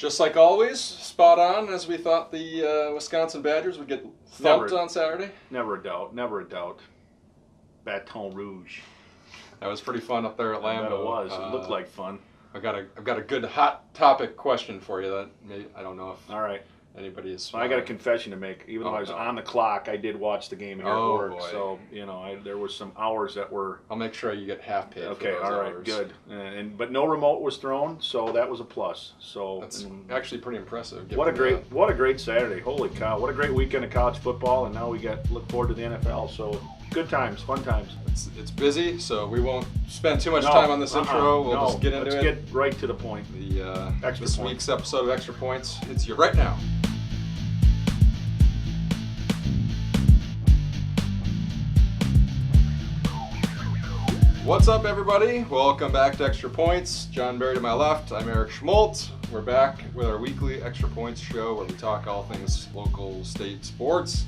Just like always, spot on as we thought the Wisconsin Badgers would get thumped on Saturday. Never a doubt. Never a doubt. Baton Rouge. That was pretty fun up there at Lambeau. I bet it was. It looked like fun. I've got a good hot topic question for you that maybe I don't know if all right anybody is. Well, I got a confession to make. Even though I was on the clock, I did watch the game here at work. Boy. So there was some hours that were. I'll make sure you get half paid. Okay, for those all right, hours. good. But no remote was thrown, so that was a plus. So that's actually pretty impressive. What a great Saturday! Holy cow! What a great weekend of college football, and now we look forward to the NFL. So good times, fun times. It's busy, so we won't spend too much time on this intro. We'll just get into it. Let's get right to the point. This week's episode of Extra Points hits you right now. What's up, everybody? Welcome back to Extra Points. John Barry to my left. I'm Eric Schmoldt. We're back with our weekly Extra Points show where we talk all things local, state sports.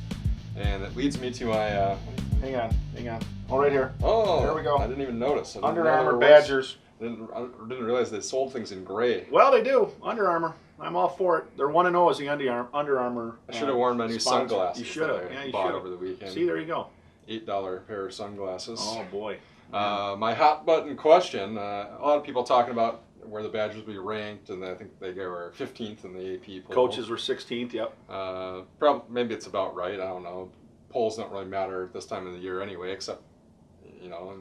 And it leads me to my... Hang on. Oh, right here. Oh, there we go. I didn't even notice. Under Armour Badgers. I didn't realize they sold things in gray. Well, they do. Under Armour. I'm all for it. They're 1-0 as the Under Armour. I should have worn my new sunglasses. You should have. Yeah, you bought over the weekend. See, there you go. $8 pair of sunglasses. Oh boy. My hot button question. A lot of people talking about where the Badgers will be ranked, and I think they were 15th in the AP poll. Coaches were 16th. Yep. Maybe it's about right. I don't know. Polls don't really matter at this time of the year anyway, except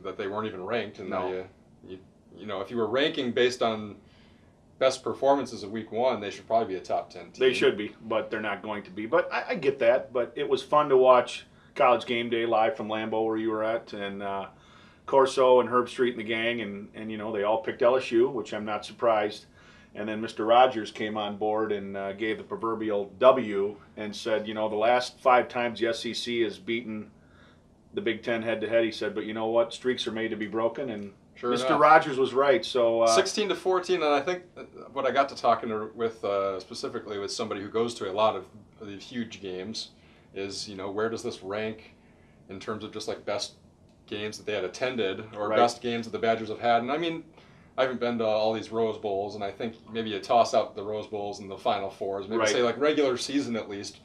that they weren't even ranked. And now if you were ranking based on best performances of week one, they should probably be a top 10 team. They should be, but they're not going to be. But I get that. But it was fun to watch College Game Day live from Lambeau where you were at, and Corso and Herb Street and the gang, and they all picked LSU, which I'm not surprised. And then Mr. Rogers came on board and gave the proverbial W and said, the last 5 times the SEC has beaten the Big Ten head-to-head, he said, but you know what? Streaks are made to be broken, and sure Mr. enough. Rogers was right. So 16-14, and I think what I got to talking with specifically with somebody who goes to a lot of these huge games is, where does this rank in terms of just like best games that they had attended or best games that the Badgers have had? And I mean, I haven't been to all these Rose Bowls, and I think maybe you toss out the Rose Bowls and the Final Fours, maybe say like regular season at least.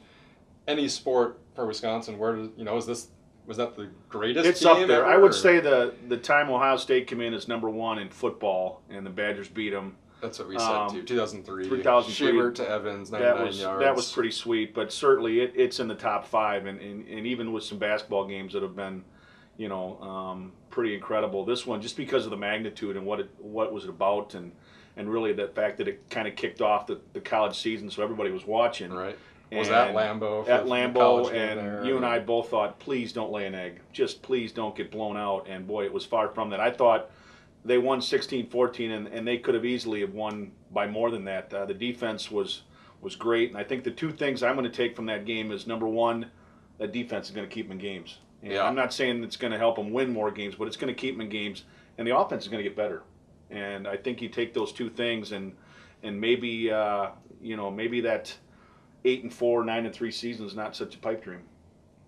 Any sport for Wisconsin, where was that the greatest? It's game up there. ever, I would say the time Ohio State came in as number 1 in football, and the Badgers beat them. That's what we said too. 2003. 2003. Schubert to Evans, 99 yards. That was pretty sweet, but certainly it's in the top 5, and even with some basketball games that have been, pretty incredible. This one, just because of the magnitude and what was it about, and really the fact that it kind of kicked off the college season, so everybody was watching. Right. And was at Lambeau. At Lambeau, and you and I both thought, please don't lay an egg. Just please don't get blown out. And boy, it was far from that. I thought they won 16-14, and they could have easily have won by more than that. The defense was great, and I think the 2 things I'm going to take from that game is, number 1, that defense is going to keep them in games. And I'm not saying it's going to help them win more games, but it's going to keep them in games, and the offense is going to get better. And I think you take those 2 things, and maybe maybe that 8-4, 9-3 season is not such a pipe dream.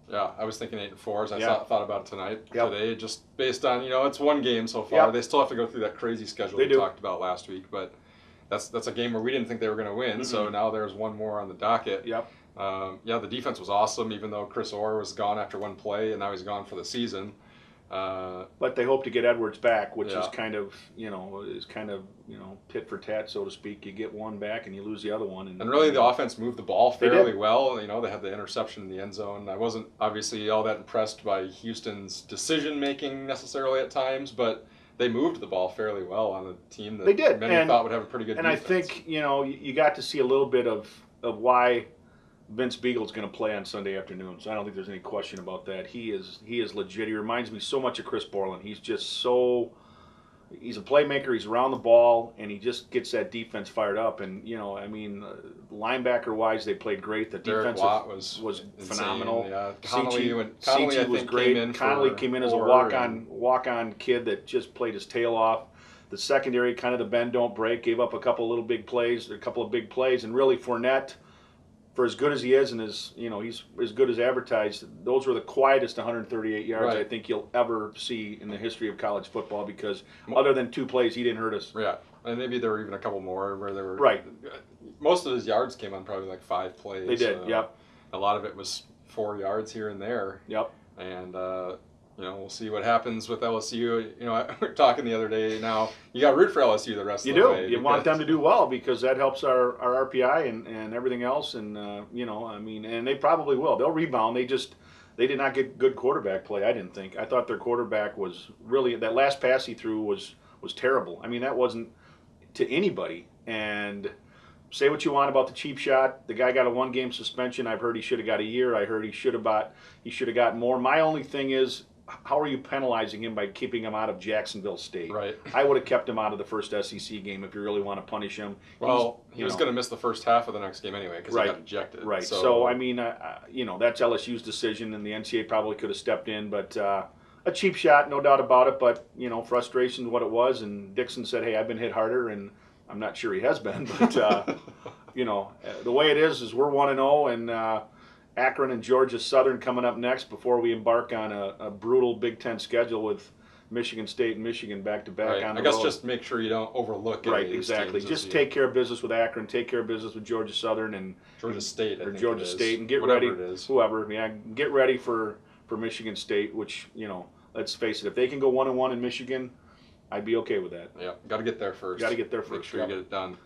Yeah, I was thinking 8-4 as I thought about it tonight today, just based on it's one game so far. Yep. They still have to go through that crazy schedule we talked about last week, but that's a game where we didn't think they were going to win. Mm-hmm. So now there's one more on the docket. Yep. The defense was awesome, even though Chris Orr was gone after one play, and now he's gone for the season. But they hope to get Edwards back, which is kind of tit for tat, so to speak. You get one back and you lose the other one. And really, the offense moved the ball fairly well. They had the interception in the end zone. I wasn't obviously all that impressed by Houston's decision making necessarily at times, but they moved the ball fairly well on a team that many thought would have a pretty good defense. And I think you got to see a little bit of why Vince Beagle's going to play on Sunday afternoon, so I don't think there's any question about that. He is legit. He reminds me so much of Chris Borland. He's just he's a playmaker. He's around the ball, and he just gets that defense fired up. And linebacker-wise, they played great. The defense was phenomenal. Yeah. Connolly was great. Connolly came in as a walk-on kid that just played his tail off. The secondary, kind of the bend don't break, gave up a couple of big plays, and really Fournette, for as good as he is and he's as good as advertised, those were the quietest 138 yards I think you'll ever see in the history of college football, because other than 2 plays, he didn't hurt us. Yeah, and maybe there were even a couple more where there were most of his yards came on probably like 5 plays. They did, yep. A lot of it was 4 yards here and there. Yep. And, we'll see what happens with LSU. We were talking the other day now. You got to root for LSU the rest of the way. You want them to do well because that helps our RPI and everything else. And, and they probably will. They'll rebound. They did not get good quarterback play, I didn't think. I thought their quarterback was really, that last pass he threw was terrible. I mean, that wasn't to anybody. And say what you want about the cheap shot. The guy got a 1-game suspension. I've heard he should have got a year. I heard he should have got more. My only thing is, how are you penalizing him by keeping him out of Jacksonville State? Right. I would have kept him out of the first SEC game if you really want to punish him. Well, he was going to miss the first half of the next game anyway because he got ejected. Right. So I mean, that's LSU's decision, and the NCAA probably could have stepped in, but a cheap shot, no doubt about it. But frustration is what it was, and Dixon said, "Hey, I've been hit harder," and I'm not sure he has been, but the way it is we're 1-0, and Akron and Georgia Southern coming up next before we embark on a brutal Big Ten schedule with Michigan State and Michigan back to back on the road. I guess just make sure you don't overlook it. Right, exactly. Just take care of business with Akron, take care of business with Georgia Southern and Georgia State, and get Whatever ready. It is. Whoever, get ready for Michigan State. Which let's face it, if they can go 1-1 in Michigan, I'd be okay with that. Yeah, got to get there first. Make sure you get it done.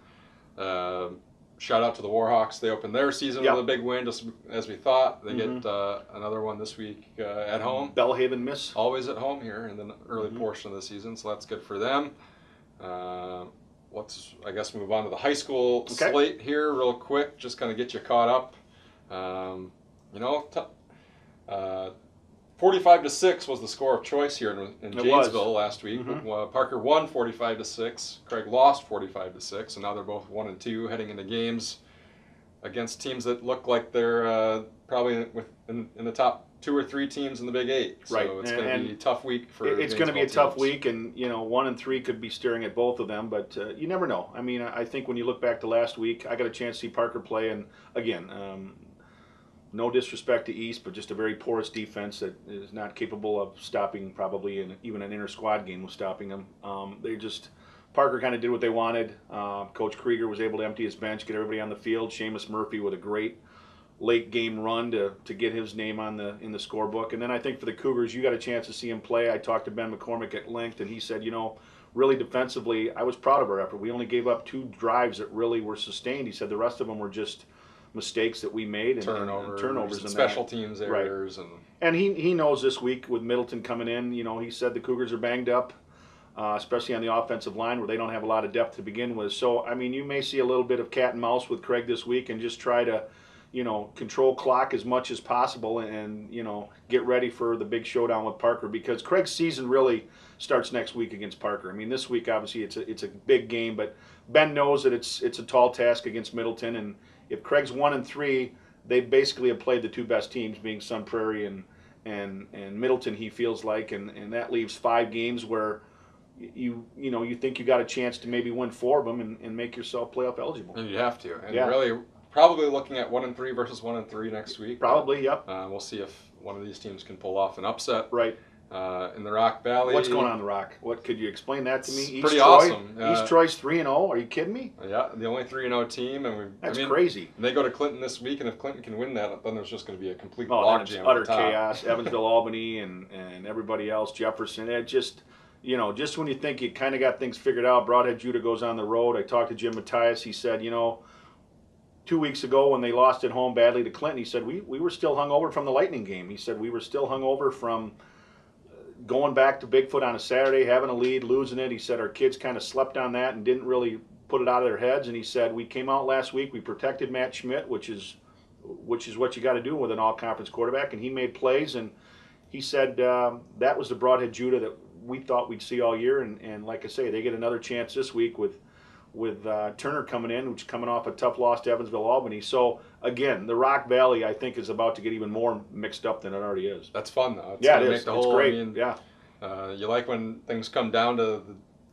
Shout out to the Warhawks. They opened their season with a big win, just as we thought. They get another one this week at home. Belhaven miss. Always at home here in the early portion of the season, so that's good for them. Let's, I guess, move on to the high school slate here real quick, just kind of get you caught up. 45-6 was the score of choice here in Janesville last week. Parker won 45-6. Craig lost 45-6, and now they're both 1-2 heading into games against teams that look like they're probably in the top 2 or 3 teams in the Big 8. So it's going to be a tough week for It's going to be a tough week, and 1 and 3 could be staring at both of them, but you never know. I mean, I think when you look back to last week, I got a chance to see Parker play, and again, no disrespect to East, but just a very porous defense that is not capable of stopping probably even an inter-squad game with stopping them. Parker kind of did what they wanted. Coach Krieger was able to empty his bench, get everybody on the field. Seamus Murphy with a great late game run to get his name in the scorebook. And then I think for the Cougars, you got a chance to see him play. I talked to Ben McCormick at length, and he said, really defensively, I was proud of our effort. We only gave up 2 drives that really were sustained. He said the rest of them were just mistakes that we made and turnovers and special teams errors. And he knows this week with Middleton coming in, he said the Cougars are banged up, especially on the offensive line where they don't have a lot of depth to begin with. So, I mean, you may see a little bit of cat and mouse with Craig this week and just try to, control clock as much as possible and, get ready for the big showdown with Parker because Craig's season really starts next week against Parker. I mean, this week, obviously, it's a big game, but Ben knows that it's a tall task against Middleton, and if Craig's 1 and 3, they basically have played the 2 best teams, being Sun Prairie and Middleton. He feels like, and that leaves 5 games where you think you got a chance to maybe win 4 of them and make yourself playoff eligible. And you have to, and really probably looking at 1 and 3 versus 1 and 3 next week. Probably, yep. We'll see if one of these teams can pull off an upset. Right. In the Rock Valley. What's going on in the Rock? What could you explain that to me? Pretty awesome. East Troy's 3-0. Are you kidding me? Yeah, the only 3-0 team, and that's crazy. They go to Clinton this week, and if Clinton can win that, then there's just going to be a complete logjam. Utter chaos. Evansville, Albany, and everybody else. Jefferson. It just just when you think you kind of got things figured out, Broadhead Judah goes on the road. I talked to Jim Matthias. He said, 2 weeks ago when they lost at home badly to Clinton, he said we were still hungover from the Lightning game. He said we were still hungover from going back to Bigfoot on a Saturday, having a lead, losing it. He said our kids kind of slept on that and didn't really put it out of their heads. And he said we came out last week, we protected Matt Schmidt, which is what you got to do with an all-conference quarterback, and he made plays. And he said that was the Broadhead Judah that we thought we'd see all year. And like I say, they get another chance this week with Turner coming in, which is coming off a tough loss to Evansville, Albany. So, again, the Rock Valley, I think, is about to get even more mixed up than it already is. That's fun, though. It is. It's great. You like when things come down to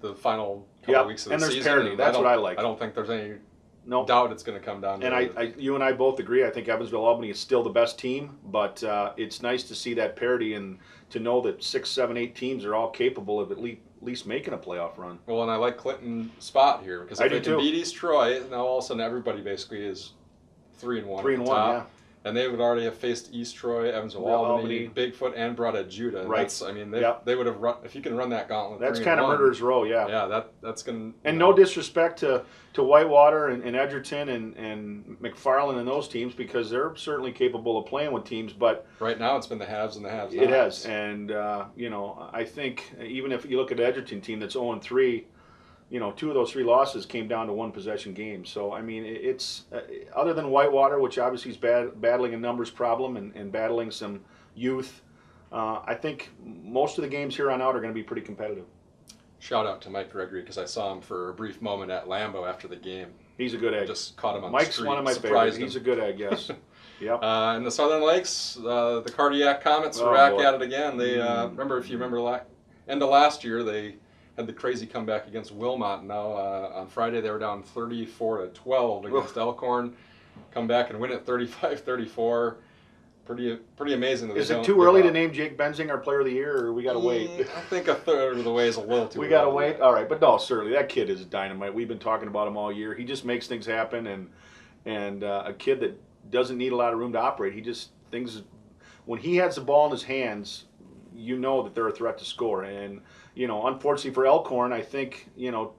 the final couple weeks of the season. And there's parity. That's what I like. I don't think there's any doubt it's going to come down to it. And you and I both agree. I think Evansville, Albany is still the best team, but it's nice to see that parity and to know that 6, 7, 8 teams are all capable of at least making a playoff run. Well, and I like Clinton's spot here because if they can beat East Troy, now all of a sudden everybody basically is 3-1. 3-1, yeah. And they would already have faced East Troy, Evansville, Albany, Bigfoot, and Broadhead Judah. Right. That's, I mean, they would have run, if you can run that gauntlet. That's kind of murderer's row, yeah. Yeah, that's going to. And no disrespect to Whitewater and Edgerton and McFarland and those teams, because they're certainly capable of playing with teams, but right now it's been the haves and the haves. It has, and I think even if you look at the Edgerton team that's 0-3. 2 of those 3 losses came down to 1 possession games. So, I mean, it's other than Whitewater, which obviously is battling a numbers problem and battling some youth, I think most of the games here on out are going to be pretty competitive. Shout out to Mike Gregory, because I saw him for a brief moment at Lambeau after the game. He's a good egg. Just caught him on Mike's the street. One of my favorites. He's a good egg, yes. Yep. In the Southern Lakes, the Cardiac Comets are back at it again. They if you remember end of last year, they had the crazy comeback against Wilmot. Now on Friday they were down 34-12 against Elkhorn. Come back and win it 35-34. Pretty amazing. That is it too early to name Jake Benzing our Player of the Year, or we got to wait? I think a third of the way is a little too early. We got to wait? All right, but no, certainly. That kid is dynamite. We've been talking about him all year. He just makes things happen, and a kid that doesn't need a lot of room to operate. When he has the ball in his hands, you know that they're a threat to score. And, unfortunately for Elkhorn, I think,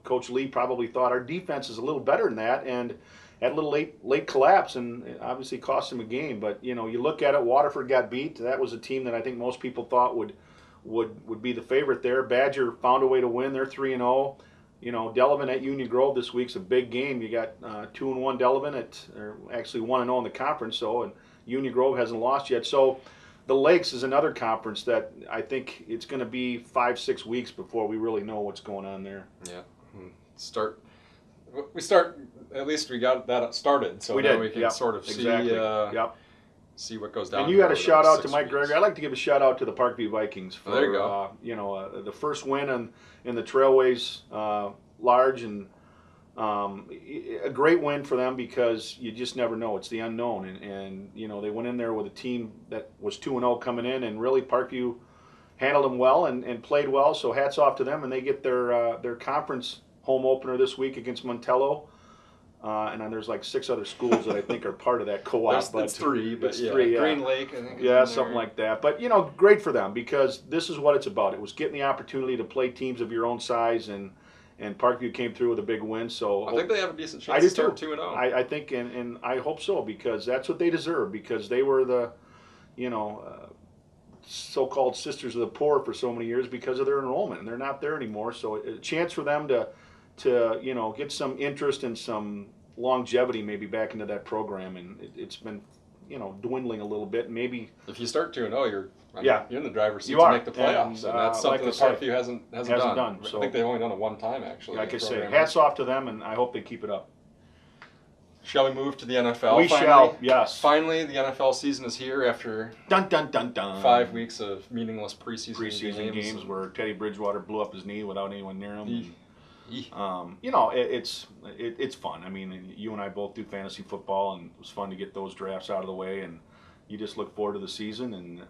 Coach Lee probably thought our defense is a little better than that, and had a little late collapse, and it obviously cost him a game. But, you look at it, Waterford got beat. That was a team that I think most people thought would be the favorite there. Badger found a way to win. They're 3-0. Delavan at Union Grove this week's a big game. You got 2-1 Delavan or actually 1-0 in the conference, and Union Grove hasn't lost yet. So the Lakes is another conference that I think it's going to be 5-6 weeks before we really know what's going on there. Yeah. At least we got that started, so we can sort of see what goes down. And you got a shout out to Mike Gregory. I'd like to give a shout out to the Parkview Vikings for there you go. The first win in the Trailways Large, and a great win for them, because you just never know. It's the unknown, and they went in there with a team that was 2-0 coming in, and really Parkview handled them well and played well. So hats off to them, and they get their conference home opener this week against Montello. And then there's like 6 other schools that I think are part of that co-op. It's 3, but yeah. Three, Green Lake, I think. Yeah, something like that. But, great for them, because this is what it's about. It was getting the opportunity to play teams of your own size, and Parkview came through with a big win. So I think they have a decent chance to start 2-0. I think, and I hope so, because that's what they deserve, because they were the, so-called sisters of the poor for so many years because of their enrollment, and they're not there anymore. So a chance for them to get some interest and some longevity maybe back into that program, and it's been dwindling a little bit. Maybe if you start 2-0, you're in the driver's seat to make the playoffs, and that's something that Parkview hasn't done. So I think they've only done it one time, actually. Like I say, hats off to them, and I hope they keep it up. Shall we move to the NFL? We shall, yes. Finally, the NFL season is here after dun, dun, dun, dun. 5 weeks of meaningless preseason games where Teddy Bridgewater blew up his knee without anyone near him. It's fun. I mean, you and I both do fantasy football, and it was fun to get those drafts out of the way, and you just look forward to the season. And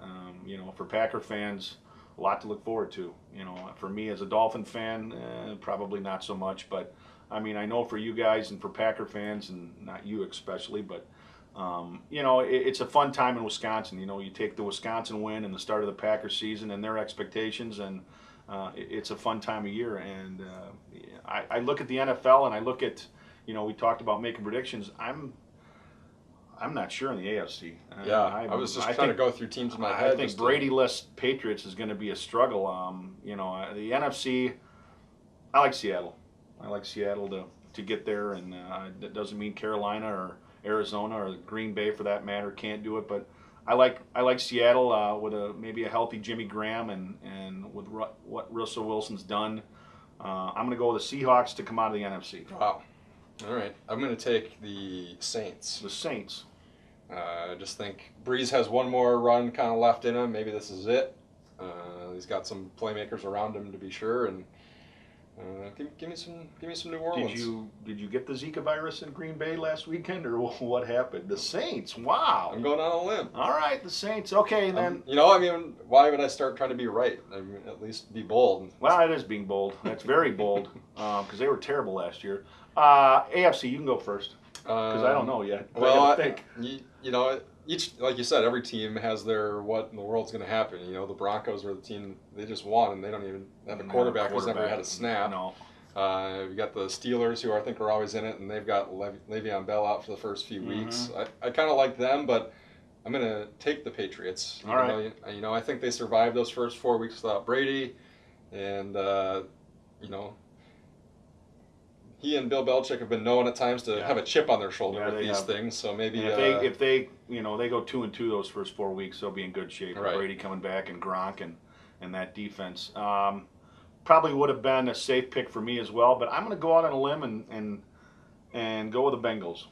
for Packer fans, a lot to look forward to. For me as a Dolphin fan, probably not so much, but I mean, I know for you guys and for Packer fans, and not you especially, but it's a fun time in Wisconsin. You take the Wisconsin win and the start of the Packer season and their expectations, and it's a fun time of year. And I look at the NFL, and I look at, we talked about making predictions. I'm not sure in the AFC. I was just trying to go through teams in my head. I think Brady-less Patriots is going to be a struggle. The NFC, I like Seattle. I like Seattle to get there, and that doesn't mean Carolina or Arizona or Green Bay, for that matter, can't do it. But I like Seattle with maybe a healthy Jimmy Graham, and with what Russell Wilson's done. I'm going to go with the Seahawks to come out of the NFC. Wow. All right. I'm going to take the Saints. The Saints. I just think Breeze has one more run kind of left in him. Maybe this is it. He's got some playmakers around him, to be sure, and Give me some New Orleans. Did you get the Zika virus in Green Bay last weekend, or what happened? The Saints. Wow. I'm going on a limb. All right, the Saints. Okay, then. Why would I start trying to be right? I mean, at least be bold. Well, it is being bold. That's very bold because they were terrible last year. AFC, you can go first because I don't know yet. Well, I think each, like you said, every team has their what in the world's going to happen. The Broncos are the team, they just won, and they don't even have a quarterback who's never had a snap. No. You got the Steelers, who I think are always in it, and they've got Le'Veon Bell out for the first few weeks. I kind of like them, but I'm going to take the Patriots. All right. I think they survived those first 4 weeks without Brady, and he and Bill Belichick have been known at times to have a chip on their shoulder with these things. So maybe if they they go 2-2 those first 4 weeks, they'll be in good shape. Right. Brady coming back and Gronk and that defense. Probably would have been a safe pick for me as well, but I'm going to go out on a limb and go with the Bengals.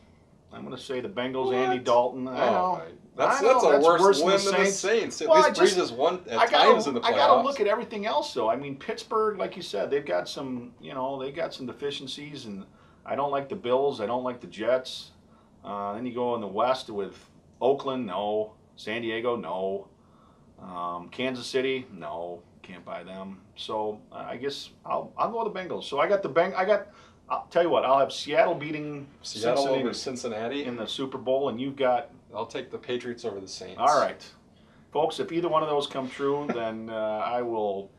I'm going to say the Bengals. What? Andy Dalton. I know. That's a worse limb than the Saints. At least Breeze has won at times in the playoffs. I got to look at everything else, though. I mean, Pittsburgh, like you said, they've got some deficiencies, and I don't like the Bills. I don't like the Jets. Then you go in the West with Oakland, no. San Diego, no. Kansas City, no. Can't buy them. So I guess I'll go with the Bengals. So I'll tell you what, I'll have Seattle beating over Cincinnati in the Super Bowl, and you've got. I'll take the Patriots over the Saints. All right, folks. If either one of those come true, then I will.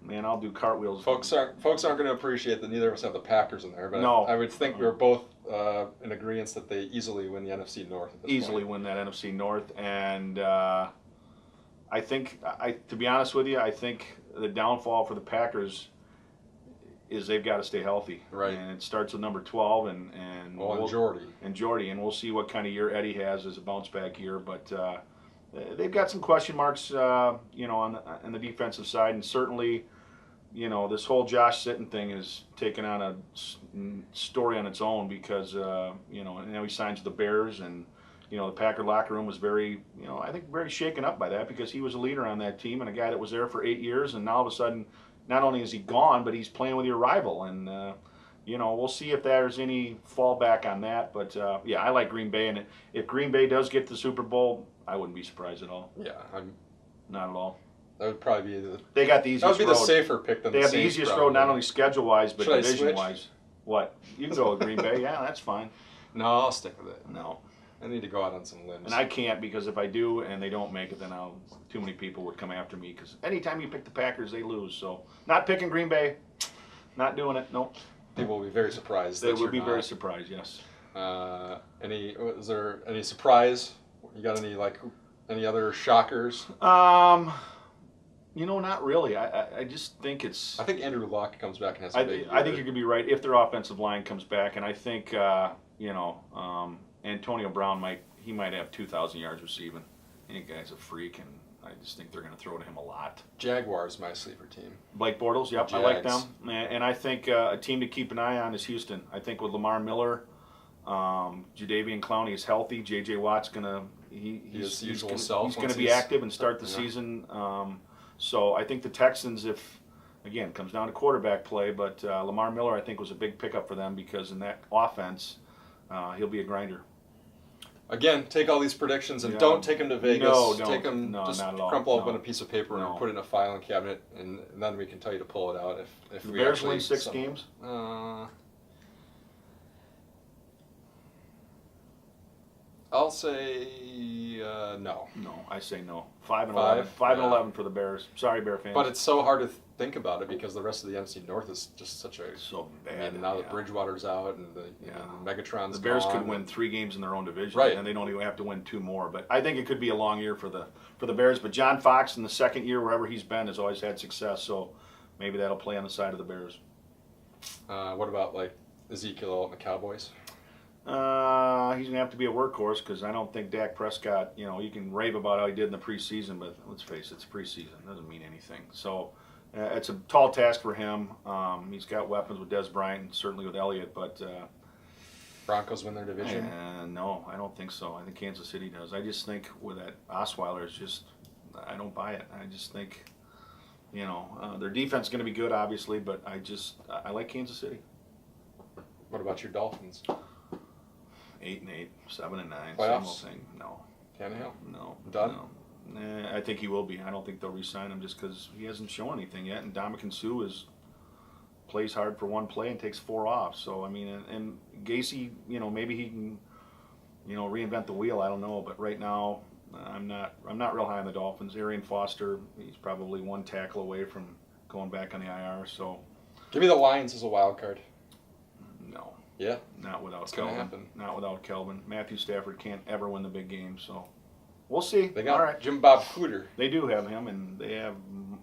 Man, I'll do cartwheels. Folks aren't going to appreciate that neither of us have the Packers in there, but no. I would think we're both in agreement that they easily win the NFC North. At this point. Win that NFC North, and I think, to be honest with you, I think the downfall for the Packers is they've got to stay healthy. Right. And it starts with number 12 and Jordy. And Jordy, and we'll see what kind of year Eddie has as a bounce back year. But they've got some question marks, on the defensive side, and certainly, this whole Josh Sitton thing is taking on a story on its own because now he signs with the Bears, and the Packer locker room was very, I think very shaken up by that because he was a leader on that team and a guy that was there for 8 years, and now all of a sudden, not only is he gone, but he's playing with your rival, and we'll see if there's any fallback on that. But I like Green Bay, and if Green Bay does get to the Super Bowl, I wouldn't be surprised at all. Yeah, not at all. That would probably be they got the easiest road. That would be the safer pick than they the have Saints, the easiest probably. road, not only schedule-wise, but Should division-wise. What? You can go with Green Bay. Yeah, that's fine. No, I'll stick with it. No. I need to go out on some limbs. And I can't, because if I do and they don't make it, then too many people would come after me, because anytime you pick the Packers, they lose. So not picking Green Bay, not doing it, nope. People will be very surprised. They would be very surprised, yes. Is there any surprise? You got any other shockers? Not really. I just think it's. I think Andrew Luck comes back and has a big year. I think you could be right if their offensive line comes back, and I think Antonio Brown might have 2,000 yards receiving. I think the guy's a freak, and I just think they're going to throw to him a lot. Jaguars, my sleeper team. Blake Bortles, yep, I like them. And I think a team to keep an eye on is Houston. I think with Lamar Miller, Jadeveon Clowney is healthy. J.J. Watt's going to he's going to be active and start the season. So I think the Texans, again, comes down to quarterback play, but Lamar Miller I think was a big pickup for them because in that offense, he'll be a grinder. Again, take all these predictions and don't take them to Vegas. No, take them, just crumple up on a piece of paper and put it in a filing cabinet, and then we can tell you to pull it out if the we Bears actually win 6 games. I'll say no. No, I say no. 5-11. 5-11 for the Bears. Sorry, Bear fans. But it's so hard to think about it because the rest of the NFC North is just such a bad. I mean, now that Bridgewater's out and the Megatron's the Bears gone, could win 3 games in their own division, right? And they don't even have to win 2 more. But I think it could be a long year for the Bears. But John Fox in the second year, wherever he's been, has always had success. So maybe that'll play on the side of the Bears. What about Ezekiel and the Cowboys? He's going to have to be a workhorse because I don't think Dak Prescott, you can rave about how he did in the preseason, but let's face it, it's preseason. It doesn't mean anything. So it's a tall task for him. He's got weapons with Des Bryant and certainly with Elliott, but... Broncos win their division? No, I don't think so. I think Kansas City does. I just think with that Osweiler, I don't buy it. I just think Their defense is going to be good, obviously, but I like Kansas City. What about your Dolphins? 8-8, 7-9, Playoffs? same old thing. No. Tannehill? No. Done? No. Nah, I think he will be. I don't think they'll re-sign him just because he hasn't shown anything yet. And Ndamukong Suh plays hard for one play and takes 4 off. So I mean, and Gacy, maybe he can, reinvent the wheel. I don't know, but right now, I'm not real high on the Dolphins. Arian Foster, he's probably 1 tackle away from going back on the IR. So Give me the Lions as a wild card. no, Yeah? not without It's gonna Kelvin. happen. Not without Kelvin. Matthew Stafford can't ever win the big game. So we'll see. They got All right. Jim Bob Cooter. They do have him, and they have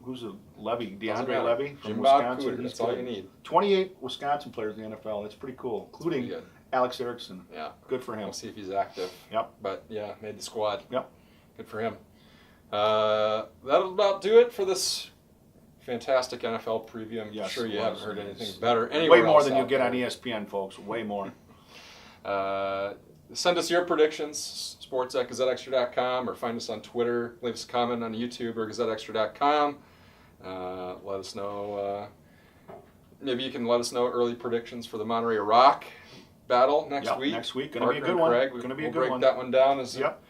who's a Levy, Doesn't DeAndre matter. Levy from Jim Bob Wisconsin. Cooter. He's That's all good. you need. 28 Wisconsin players in the NFL. That's pretty cool, including Pretty good. Alex Erickson. Yeah. Good for him. We'll see if he's active. Yep. But yeah, made the squad. Yep. Good for him. That'll about do it for this fantastic NFL preview. I'm Yes, sure it you was. haven't heard It anything is. better anywhere Way more else than you out get there. on ESPN, folks. Way more. Send us your predictions, sports@gazetteextra.com, or find us on Twitter. Leave us a comment on YouTube or gazetteextra.com. Let us know. Maybe you can let us know early predictions for the Monterey Rock battle next Yep, week. next week. Gonna be a Parker good and one. Craig. Gonna be a We'll good break one. that one down as Yep.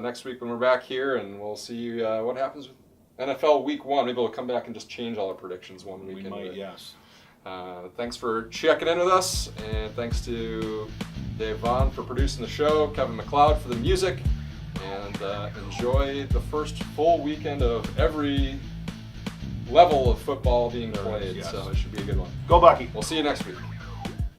next week when we're back here, and we'll see what happens with NFL Week 1. Maybe we'll come back and just change all our predictions one week. We into might, it. yes. Thanks for checking in with us, and thanks to Dave Vaughn for producing the show, Kevin McLeod for the music, and enjoy the first full weekend of every level of football being played. Yes. So it should be a good one. Go Bucky. We'll see you next week.